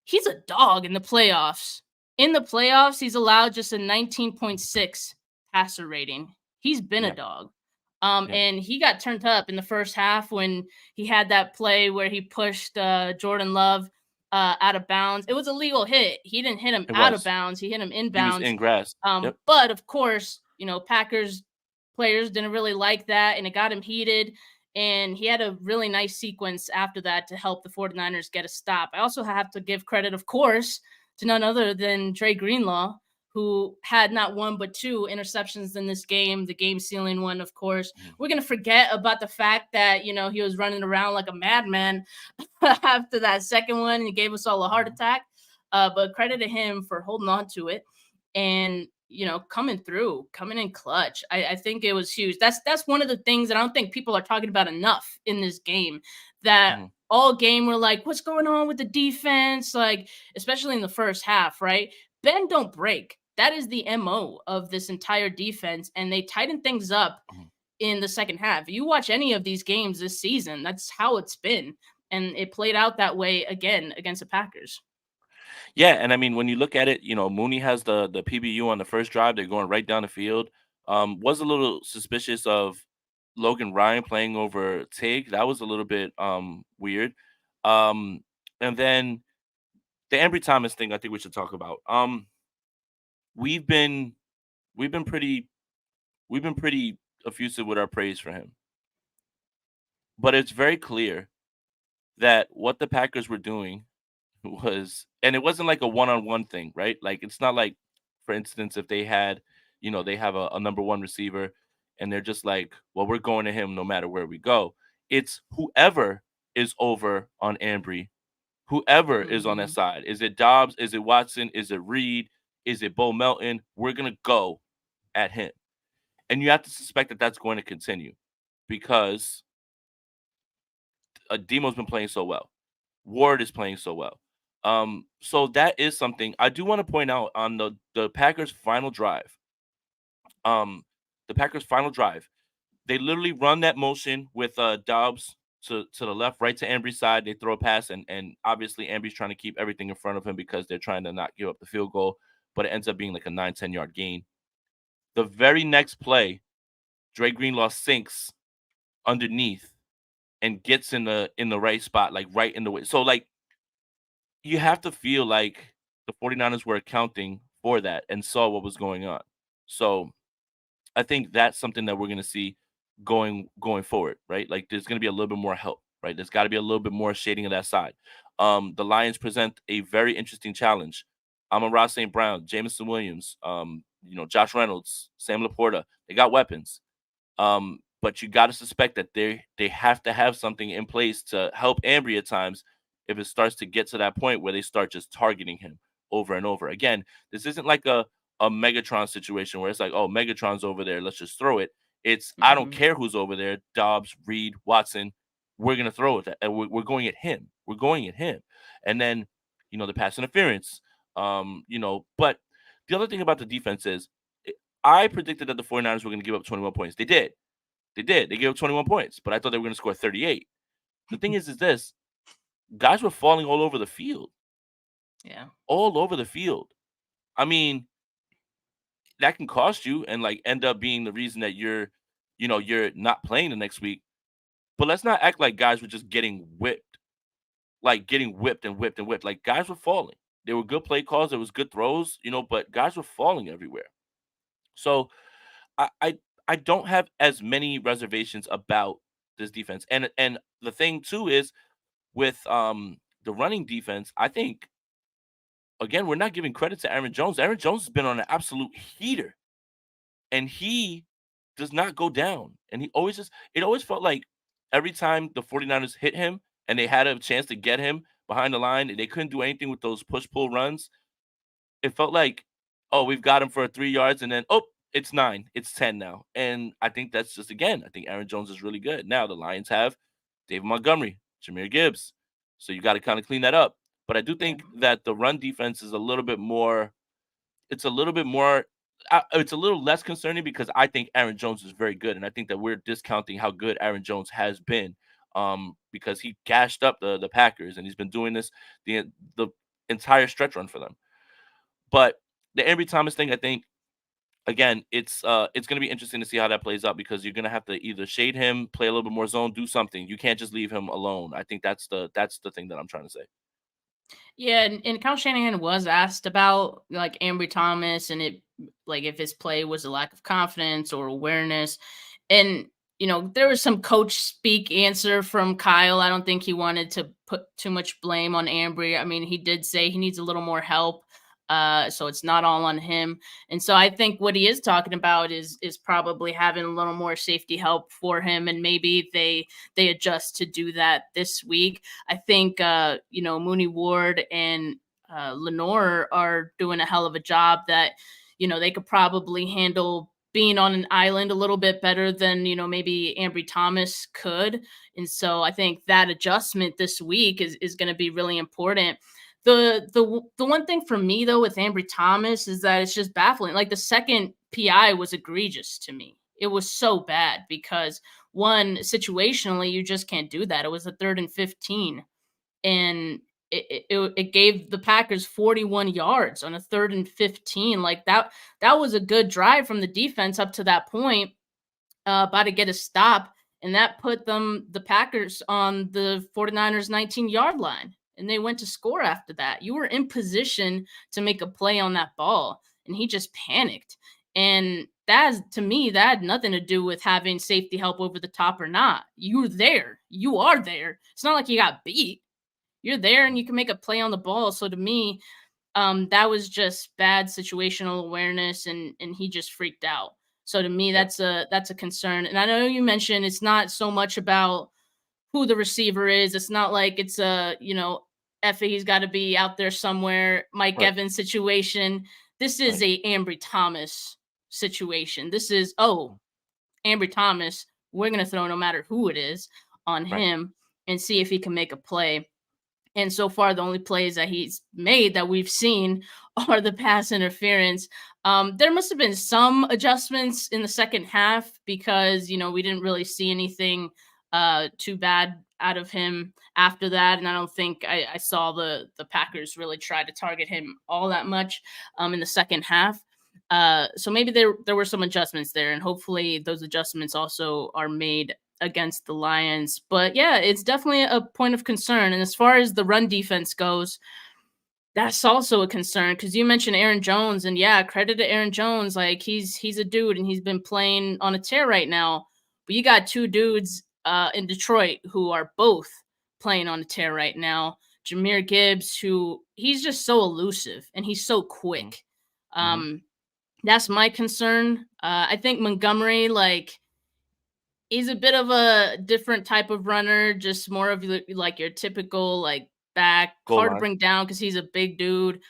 He's a dog in the playoffs. In the playoffs, he's allowed just a 19.6 passer rating. He's been a Yeah, dog. yeah. And he got turned up in the first half when he had that play where he pushed Jordan Love out of bounds. It was a legal hit. He didn't hit him It out of was. bounds. He hit him He was inbounds. in grass. Yep. But of course, Packers players didn't really like that, and it got him heated. And he had a really nice sequence after that to help the 49ers get a stop. I also have to give credit, of course, to none other than Dre Greenlaw, who had not one but 2 interceptions in this game, the game sealing one, of course. Mhm, We're going to forget about the fact that, he was running around like a madman after that second one and he gave us all a heart mhm, attack. But credit to him for holding on to it and coming through, coming in clutch. I think it was huge. That's one of the things that I don't think people are talking about enough in this game. That mhm, all game we're like, what's going on with the defense? Like, especially in the first half, right? Bend don't break. That is the MO of this entire defense, and they tighten things up mhm. in the second half. You watch any of these games this season, that's how it's been. And it played out that way again against the Packers. Yeah, and I mean, when you look at it, Mooney has the PBU on the first drive. They're going right down the field. Was a little suspicious of Logan Ryan playing over Tig. That was a little bit weird. Um, and then the Ambry Thomas thing, I think we should talk about. We've been we've been pretty effusive with our praise for him. But it's very clear that what the Packers were doing was, and it wasn't like a one-on-one thing, right? Like it's not like, for instance, if they had, they have a number one receiver and they're just like, well, we're going to him no matter where we go. It's whoever is over on Ambry, whoever is on that Mhm. side. Is it Dobbs? Is it Watson? Is it Reed? Is it Bo Melton? We're gonna go at him, and you have to suspect that that's going to continue because Demo's been playing so well. Ward is playing so well. So that is something I do want to point out on the Packers' final drive. Um, the Packers' final drive, they literally run that motion with Dobbs to the left, right to Ambry's side. They throw a pass, and obviously Ambry's trying to keep everything in front of him because they're trying to not give up the field goal, but it ends up being like a 9-10 yard gain. The very next play, Dre Greenlaw sinks underneath and gets in the right spot, like right in the way. So like you have to feel like the 49ers were accounting for that and saw what was going on. So I think that's something that we're going to see going forward, right? Like there's going to be a little bit more help, right? There's got to be a little bit more shading of that side. The Lions present a very interesting challenge. Amon-Ra St. Brown, Jameson Williams, Josh Reynolds, Sam Laporta. They got weapons. But you got to suspect that they have to have something in place to help Ambry at times if it starts to get to that point where they start just targeting him over and over. Again, this isn't like a Megatron situation where it's like, oh, Megatron's over there, let's just throw it. It's I don't Mhm. care who's over there, Dobbs, Reed, Watson, we're gonna throw it, and we're going at him. We're going at him, and then the pass interference. But the other thing about the defense is, I predicted that the 49ers were going to give up 21 points. They did. They did. They gave up 21 points, but I thought they were going to score 38. The thing is this: guys were falling Yeah. all over the field. I mean, that can cost you and like end up being the reason that you're not playing the next week. But let's not act like guys were just getting whipped, like getting whipped and whipped and whipped. Like guys were falling. There were good play calls. There was good throws, but guys were falling everywhere. So I I, I don't have as many reservations about this defense. And the thing too is with the running defense, I think again we're not giving credit to Aaron Jones. Aaron Jones has been on an absolute heater, and he does not go down. And he always just it always felt like every time the 49ers hit him and they had a chance to get him behind the line and they couldn't do anything with those push pull runs, it felt like, oh, we've got him for 3 yards, and then oh, it's 9, it's 10 now. And I think that's just again, I think Aaron Jones is really good. Now the Lions have David Montgomery, Jameer Gibbs. So you got to kind of clean that up. But I do Yeah. think that the run defense is a little bit more, it's a little bit more, it's a little less concerning because I think Aaron Jones is very good. And I think that we're discounting how good Aaron Jones has been because he gashed up the Packers and he's been doing this the entire stretch run for them. But the Ambry Thomas thing, I think, again, it's gonna be interesting to see how that plays out because you're gonna have to either shade him, play a little bit more zone, do something. You can't just leave him alone. I think that's the thing that I'm trying to say. Yeah, and Kyle Shanahan was asked about like Ambry Thomas and it like if his play was a lack of confidence or awareness. And there was some coach speak answer from Kyle. I don't think he wanted to put too much blame on Ambry. I mean, he did say he needs a little more help. So it's not all on him. And so I think what he is talking about is probably having a little more safety help for him. And maybe they adjust to do that this week. I think Mooney Ward and Lenore are doing a hell of a job that they could probably handle being on an island a little bit better than maybe Ambry Thomas could. And so I think that adjustment this week is going to be really important. The one thing for me though with Ambry Thomas is that it's just baffling. Like the second PI was egregious to me. It was so bad because one, situationally you just can't do that. It was a 3rd and 15, and it gave the Packers 41 yards on a 3rd and 15. Like that was a good drive from the defense up to that point, about to get a stop, and that put the Packers on the 49ers 19-yard line, and they went to score after that. You were in position to make a play on that ball, and he just panicked. And to me, that had nothing to do with having safety help over the top or not. You're there. You are there. It's not like you got beat. You're there and you can make a play on the ball. So to me, that was just bad situational awareness, and he just freaked out. So to me, Yeah. that's a concern. And I know you mentioned it's not so much about who the receiver is. It's not like it's a, Effie, he's got to be out there somewhere, Mike Right. Evans situation. This is Right. a Ambry Thomas situation. This is, Mm. Ambry Thomas, we're going to throw no matter who it is on Right. him and see if he can make a play. And so far, the only plays that he's made that we've seen are the pass interference. There must have been some adjustments in the second half because, we didn't really see anything too bad out of him after that. And I don't think I saw the Packers really try to target him all that much in the second half. So maybe there were some adjustments there, and hopefully those adjustments also are made against the Lions. But yeah, it's definitely a point of concern. And as far as the run defense goes, that's also a concern because you mentioned Aaron Jones, and yeah, credit to Aaron Jones. Like he's a dude, and he's been playing on a tear right now. But you got two dudes in Detroit who are both playing on a tear right now. Jahmyr Gibbs, who he's just so elusive and he's so Mm-hmm. quick. Mm-hmm. Um, that's my concern. I think Montgomery, like, he's a bit of a different type of runner, just more of like your typical like back, Goal hard to line. bring down because he's a big dude.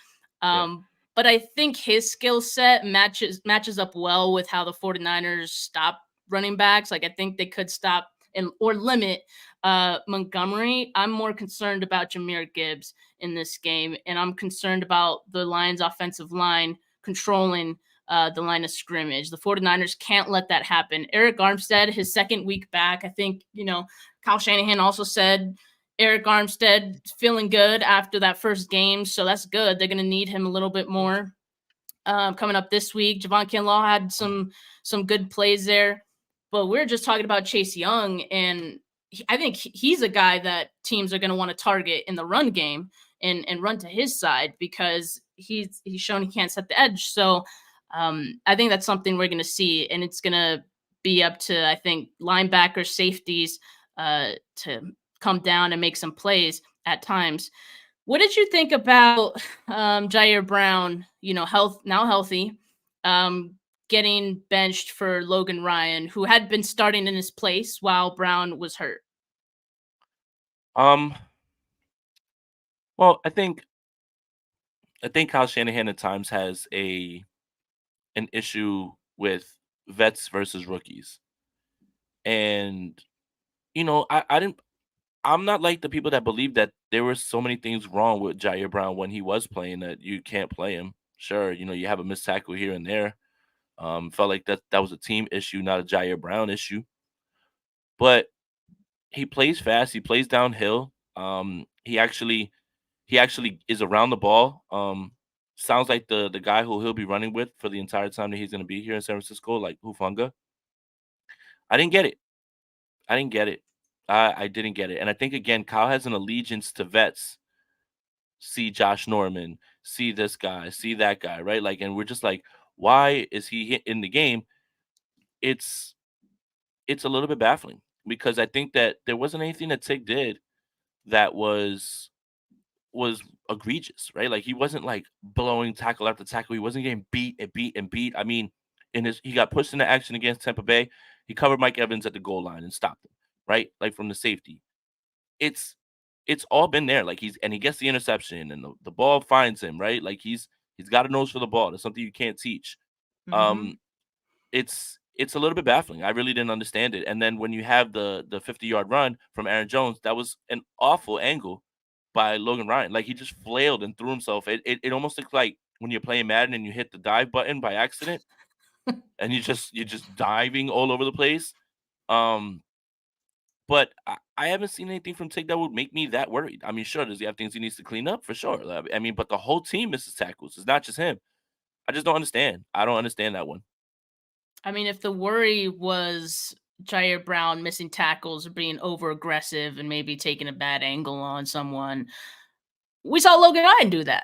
Yeah. But I think his skill set matches up well with how the 49ers stop running backs. Like I think they could stop and or limit Montgomery. I'm more concerned about Jahmyr Gibbs in this game, and I'm concerned about the Lions offensive line controlling the line of scrimmage. The 49ers can't let that happen. Eric Armstead, his second week back, I think, Kyle Shanahan also said Eric Armstead feeling good after that first game. So that's good. They're going to need him a little bit more coming up this week. Javon Kinlaw had some good plays there. But we're just talking about Chase Young, and I think he's a guy that teams are going to want to target in the run game and run to his side because he's shown he can't set the edge. So I think that's something we're going to see, and it's going to be up to, I think, linebackers, safeties to come down and make some plays at times. What did you think about Jair Brown? Healthy, um, getting benched for Logan Ryan, who had been starting in his place while Brown was hurt. Um. Well, I think Kyle Shanahan at times has an issue with vets versus rookies, and I didn't. I'm not like the people that believe that there were so many things wrong with Jair Brown when he was playing that you can't play him. Sure, you have a missed tackle here and there. Felt like that was a team issue, not a Jair Brown issue. But he plays fast. He plays downhill. He actually is around the ball. Sounds like the guy who he'll be running with for the entire time that he's going to be here in San Francisco, like Hufanga. I didn't get it. I didn't get it. I didn't get it. And I think again, Kyle has an allegiance to vets. See Josh Norman, see this guy, see that guy, right? Like, and we're just like, why is he in the game? It's it's a little bit baffling because I think that there wasn't anything that Tig did that was egregious, right? Like he wasn't like blowing tackle after tackle. He wasn't getting beat and beat and beat. I mean, he got pushed into action against Tampa Bay. He covered Mike Evans at the goal line and stopped him, right? Like from the safety. It's it's all been there. Like he gets the interception and the ball finds him, right? Like he's got a nose for the ball. That's something you can't teach. Mm-hmm. Um it's a little bit baffling. I really didn't understand it. And then when you have the 50-yard run from Aaron Jones, that was an awful angle by Logan Ryan. Like he just flailed and threw himself. It almost looks like when you're playing Madden and you hit the dive button by accident and you're just diving all over the place. Um, but I haven't seen anything from Tig that would make me that worried. I mean, sure, does he have things he needs to clean up? For sure. I mean, but the whole team misses tackles. It's not just him. I just don't understand. I don't understand that one. I mean, if the worry was Jair Brown missing tackles or being over aggressive and maybe taking a bad angle on someone, we saw Logan Ryan do that.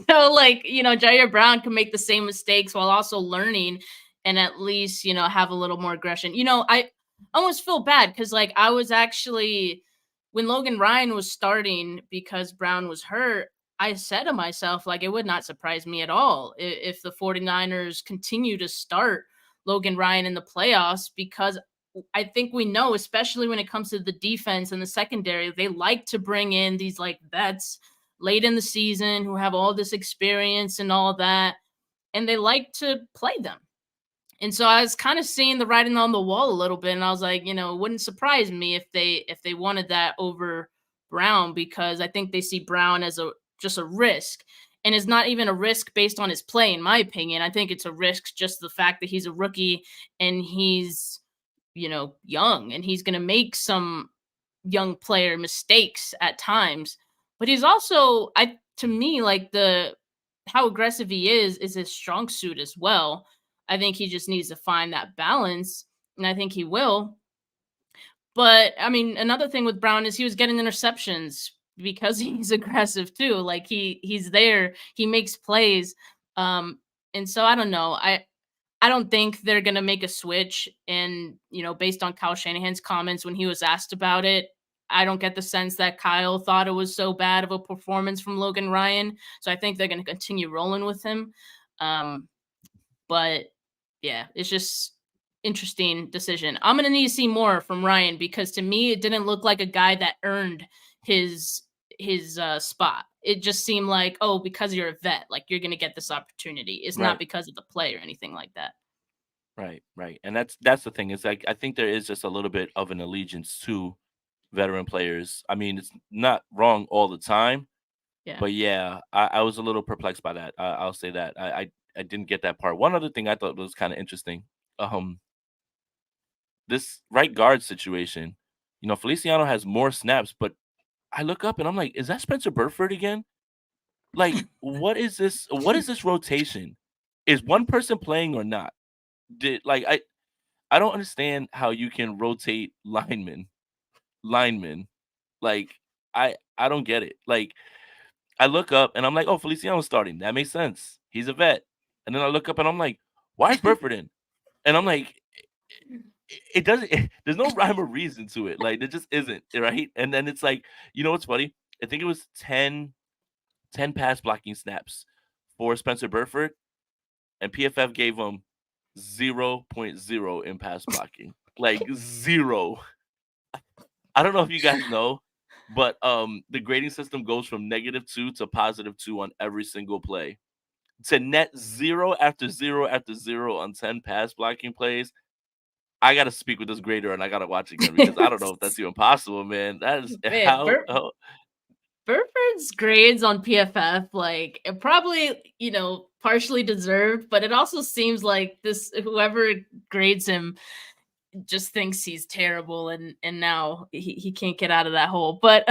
So, like, Jair Brown can make the same mistakes while also learning and at least, have a little more aggression. I almost feel bad because, like, I was actually, when Logan Ryan was starting because Brown was hurt, I said to myself, like, it would not surprise me at all if the 49ers continue to start Logan Ryan in the playoffs, because I think we know, especially when it comes to the defense and the secondary, they like to bring in these like vets late in the season who have all this experience and all that, and they like to play them. And so I was kind of seeing the writing on the wall a little bit, and I was like, it wouldn't surprise me if they wanted that over Brown, because I think they see Brown as a just a risk. And it's not even a risk based on his play, in my opinion. I think it's a risk just the fact that he's a rookie and he's, young, and he's going to make some young player mistakes at times. But he's also, to me, like, the how aggressive he is his strong suit as well. I think he just needs to find that balance, and I think he will. But I mean, another thing with Brown is he was getting interceptions because he's aggressive too. Like, he's there, he makes plays. Um and so I don't know. I don't think they're going to make a switch. And, based on Kyle Shanahan's comments when he was asked about it, I don't get the sense that Kyle thought it was so bad of a performance from Logan Ryan. So I think they're going to continue rolling with him. Um, but yeah, it's just interesting decision. I'm going to need to see more from Ryan, because to me, it didn't look like a guy that earned his spot. It just seemed like, oh, because you're a vet, like, you're going to get this opportunity. It's not Right. because of the play or anything like that. Right, right, and that's the thing. Is like I think there is just a little bit of an allegiance to veteran players. I mean, it's not wrong all the time, Yeah. but yeah, I was a little perplexed by that. I'll say that I didn't get that part. One other thing I thought was kind of interesting. Um, this right guard situation. Feliciano has more snaps, but I look up and I'm like, is that Spencer Burford again? Like, what is this? What is this rotation? Is one person playing or not? Did like I don't understand how you can rotate linemen. Like, I don't get it. Like, I look up and I'm like, "Oh, Feliciano's starting. That makes sense. He's a vet." And then I look up and I'm like, "Why is Burford in?" And I'm like, it doesn't there's no rhyme or reason to it. Like, there just isn't, right? And then it's like, you know what's funny? I think it was ten pass blocking snaps for Spencer Burford, and PFF gave him zero point zero in pass blocking. Like, 0. I don't know if you guys know, but the grading system goes from -2 to +2 on every single play. To net 0 after 0 after 0 on 10 pass blocking plays, I gotta speak with this grader and I gotta watch again because I don't know if that's even possible, man. That is Man, how Burford's grades on PFF, like, it probably, partially deserved, but it also seems like this whoever grades him just thinks he's terrible, and now he can't get out of that hole. But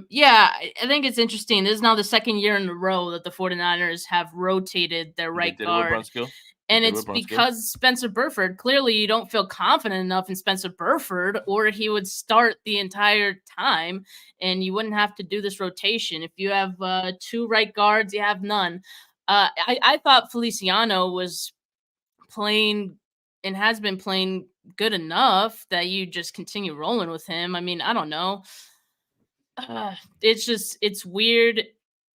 yeah, I think it's interesting. This is now the second year in a row that the 49ers have rotated their they right did it with guard. Brunskill. They And did it it's with Brunskill. because Spencer Burford, clearly you don't feel confident enough in Spencer Burford, or he would start the entire time and you wouldn't have to do this rotation. If you have two right guards, you have none. I thought Feliciano was playing and has been playing good enough that you just continue rolling with him. I mean, I don't know. It's weird.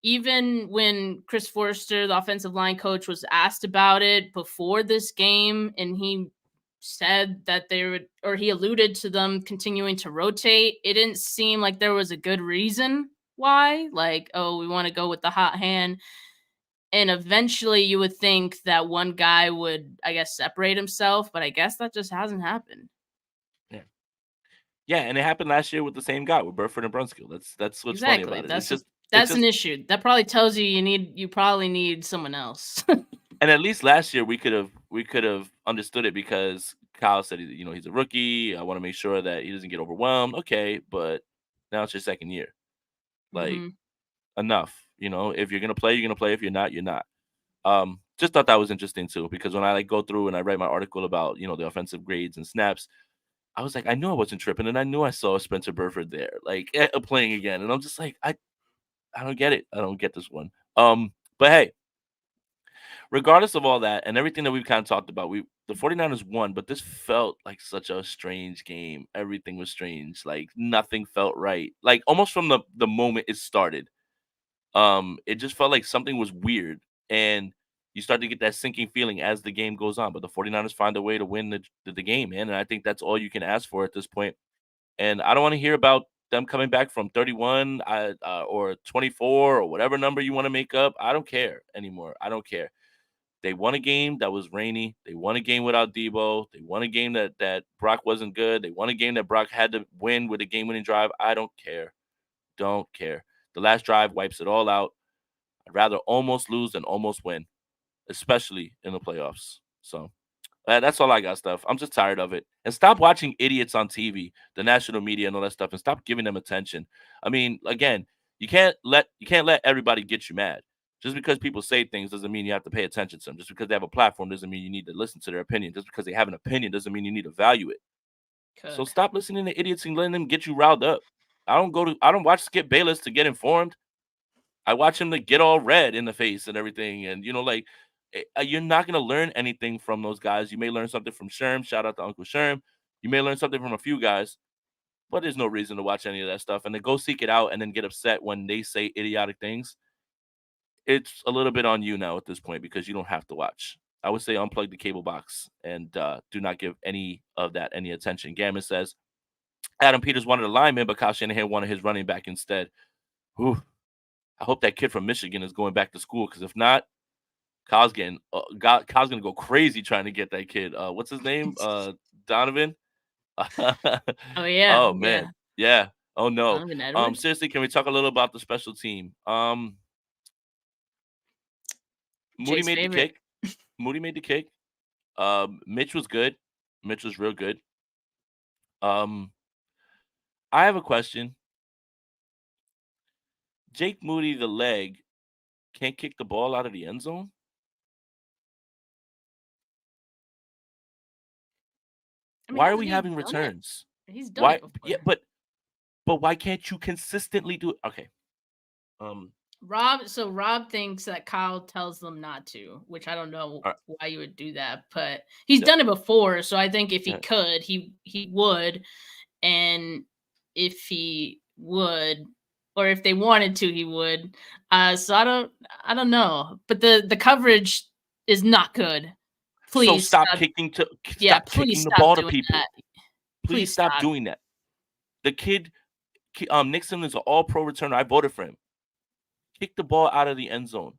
Even when Chris Forrester, the offensive line coach, was asked about it before this game, and he said that they would, or he alluded to them continuing to rotate, it didn't seem like there was a good reason why. Like, oh, we want to go with the hot hand. And eventually you would think that one guy would, I guess, separate himself, but I guess that just hasn't happened. Yeah. Yeah, and it happened last year with the same guy, with Burford and Brunskill. That's what's funny Exactly. about it. It's That's an just issue. That probably tells you you probably need someone else. and at least last year we could have understood it because Kyle said he's a rookie. I want to make sure that he doesn't get overwhelmed. Okay, but now it's your second year. Like, hmm enough. If you're gonna play, you're gonna play. If you're not, you're not. Just thought that was interesting too because when I like go through and I write my article about the offensive grades and snaps, I was like, I knew I wasn't tripping, and I knew I saw Spencer Burford there, like playing again, and I'm just like, I don't get it. I don't get this one. But hey, regardless of all that and everything that we've kind of talked about, the 49ers won, but this felt like such a strange game. Everything was strange. Like nothing felt right. Like almost from the moment it started. It just felt like something was weird. And you start to get that sinking feeling as the game goes on. But the 49ers find a way to win the game, man. And I think that's all you can ask for at this point. And I don't want to hear about them coming back from 31 or 24 or whatever number you want to make up. I don't care anymore. I don't care. They won a game that was rainy. They won a game without Debo. They won a game that Brock wasn't good. They won a game that Brock had to win with a game-winning drive. I don't care. Don't care. The last drive wipes it all out. I'd rather almost lose than almost win, especially in the playoffs. So that's all I got, stuff. I'm just tired of it. And stop watching idiots on TV, the national media and all that stuff, and stop giving them attention. I mean, again, you can't let everybody get you mad. Just because people say things doesn't mean you have to pay attention to them. Just because they have a platform doesn't mean you need to listen to their opinion. Just because they have an opinion doesn't mean you need to value it. So Could. stop listening to idiots and letting them get you riled up. I don't watch Skip Bayless to get informed. I watch him to get all red in the face and everything. And like you're not gonna learn anything from those guys. You may learn something from Sherm. Shout out to Uncle Sherm. You may learn something from a few guys, but there's no reason to watch any of that stuff. And to go seek it out and then get upset when they say idiotic things, it's a little bit on you now at this point because you don't have to watch. I would say unplug the cable box and do not give any of that any attention. Gammon says Adam Peters wanted a lineman, but Kyle Shanahan wanted his running back instead. Whew. I hope that kid from Michigan is going back to school because if not, Kyle's gonna go crazy trying to get that kid. What's his name? Donovan. Oh yeah, Oh yeah. man, yeah. Oh no. Donovan Edwards. Seriously, can we talk a little about the special team? Moody Jay's made the favorite. kick. Moody made the kick. Mitch was good. Mitch was real good. Um, I have a question. Jake Moody, the leg, can't kick the ball out of the end zone. I mean, Why are hasn't we he having done it? returns? He's done Why? it Yeah, before. but why can't you consistently do it? Okay. Um. Rob thinks that Kyle tells them not to, which I don't know Uh, why you would do that, but he's yeah. done it before, so I think if he Yeah. could, he would, and if he would, or if they wanted to, he would. So I don't know, but the coverage is not good. So Please stop. Yeah, stop please kicking the stop ball to doing people. that. Please Please stop stop. doing that. The kid, Nixon is an All-Pro returner. I voted for him. Kick the ball out of the end zone.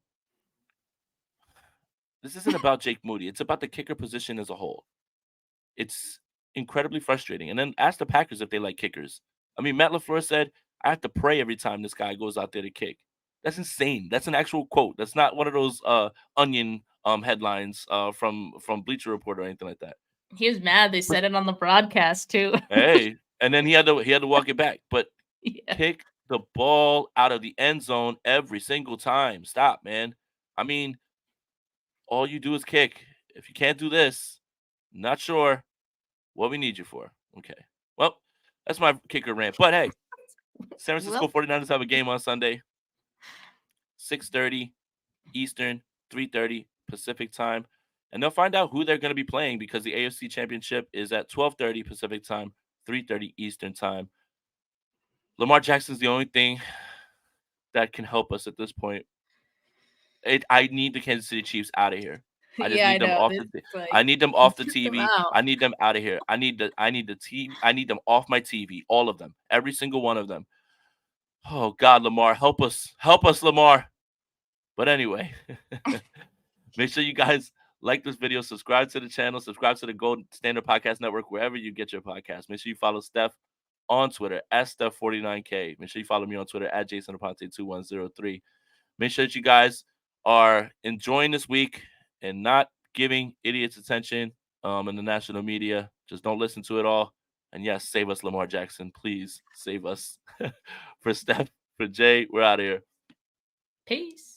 This isn't about Jake Moody. It's about the kicker position as a whole. It's incredibly frustrating. And then ask the Packers if they like kickers. I mean, Matt LaFleur said, I have to pray every time this guy goes out there to kick. That's insane. That's an actual quote. That's not one of those onion headlines from Bleacher Report or anything like that. He was mad. They But said it on the broadcast too. hey, and then he had to walk it back. But Yeah. kick the ball out of the end zone every single time. Stop, man. I mean, all you do is kick. If you can't do this, not sure what we need you for. Okay. Well, that's my kicker rant. But hey, San Francisco Well, 49ers have a game on Sunday, 6:30 Eastern, 3:30 Pacific time. And they'll find out who they're going to be playing because the AFC Championship is at 12:30 Pacific time, 3:30 Eastern time. Lamar Jackson's the only thing that can help us at this point. I need the Kansas City Chiefs out of here. I just yeah, I need them know. off This the. is like I need them off the get them TV. out. I need them out of here. I need the TV. I need them off my TV. All of them. Every single one of them. Oh God, Lamar, help us, Lamar. But anyway, make sure you guys like this video, subscribe to the channel, subscribe to the Gold Standard Podcast Network wherever you get your podcast. Make sure you follow Steph on Twitter at Steph49K. Make sure you follow me on Twitter at Jason Aponte2103. Make sure that you guys are enjoying this week and not giving idiots attention in the national media. Just don't listen to it all. And yes, save us, Lamar Jackson. Please save us. For Steph, for Jay, we're out of here. Peace.